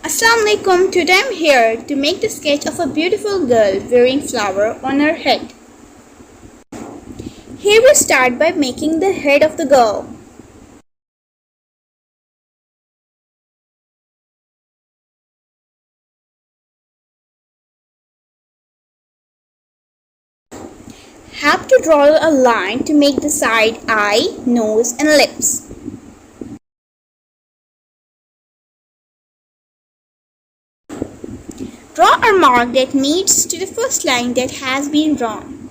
Assalamu alaikum. Today I'm here to make the sketch of a beautiful girl wearing flower on her head. Here we start by making the head of the girl. Have to draw a line to make the side eye, nose and lips. Draw a mark that meets to the first line that has been drawn.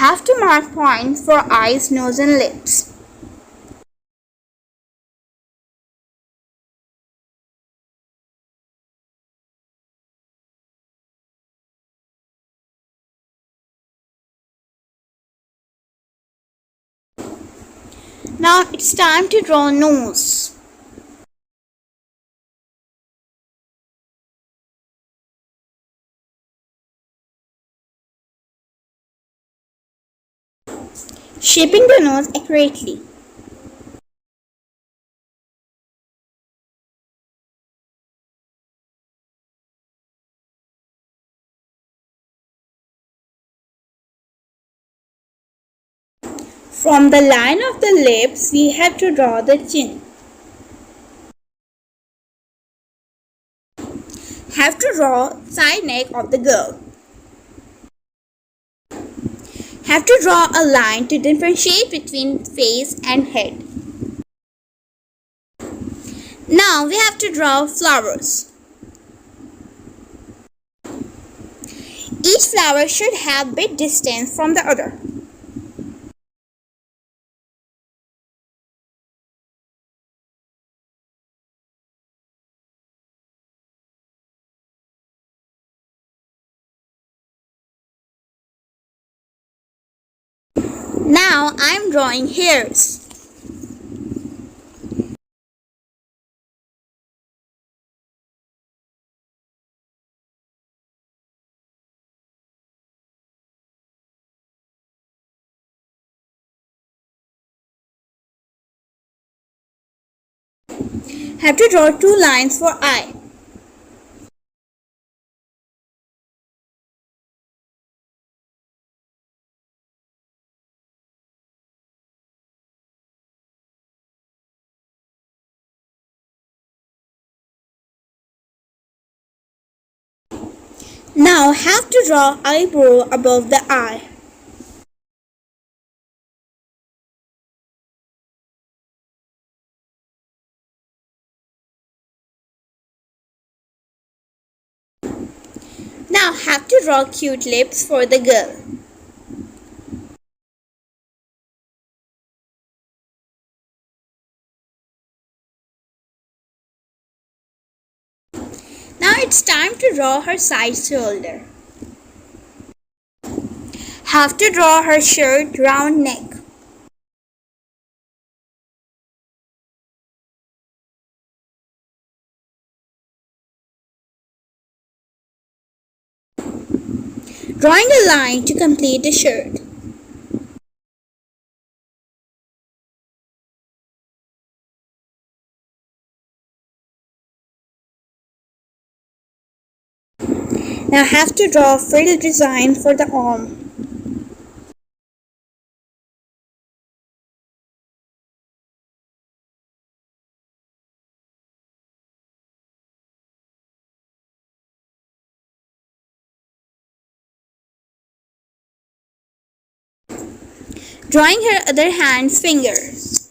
Have to mark points for eyes, nose and lips. Now it's time to draw nose. Shaping the nose accurately. From the line of the lips, we have to draw the chin. Have to draw side neck of the girl. Have to draw a line to differentiate between face and head. Now we have to draw flowers. Each flower should have bit distance from the other. Now I'm drawing hairs. Have to draw two lines for eye. Now have to draw eyebrow above the eye. Now have to draw cute lips for the girl. Now it's time to draw her side shoulder. Have to draw her shirt round neck. Drawing a line to complete the shirt. Now have to draw a frill design for the arm. Drawing her other hand's fingers.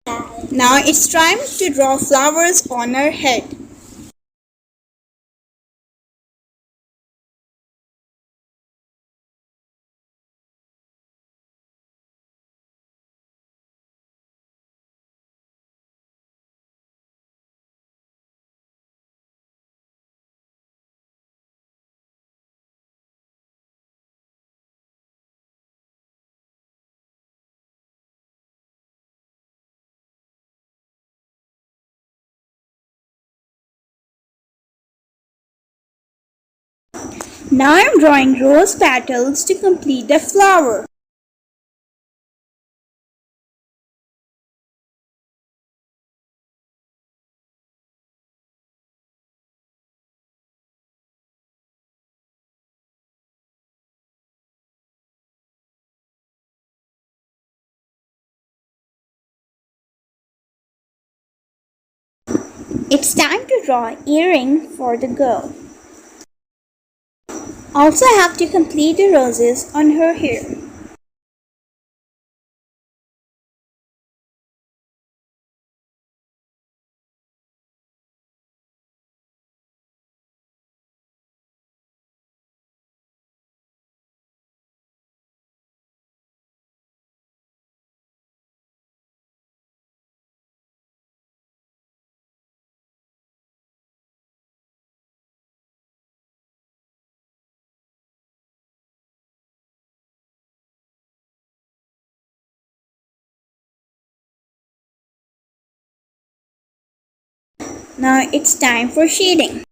Now it's time to draw flowers on her head. Now I'm drawing rose petals to complete the flower. It's time to draw earring for the girl. Also have to complete the roses on her hair. Now it's time for shading.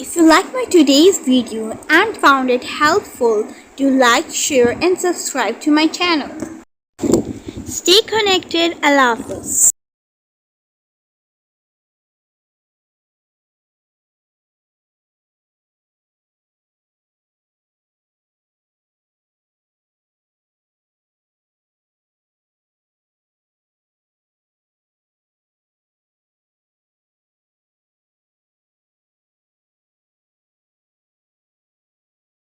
If you like my today's video and found it helpful, do like, share and subscribe to my channel. Stay connected. Allah Hafiz.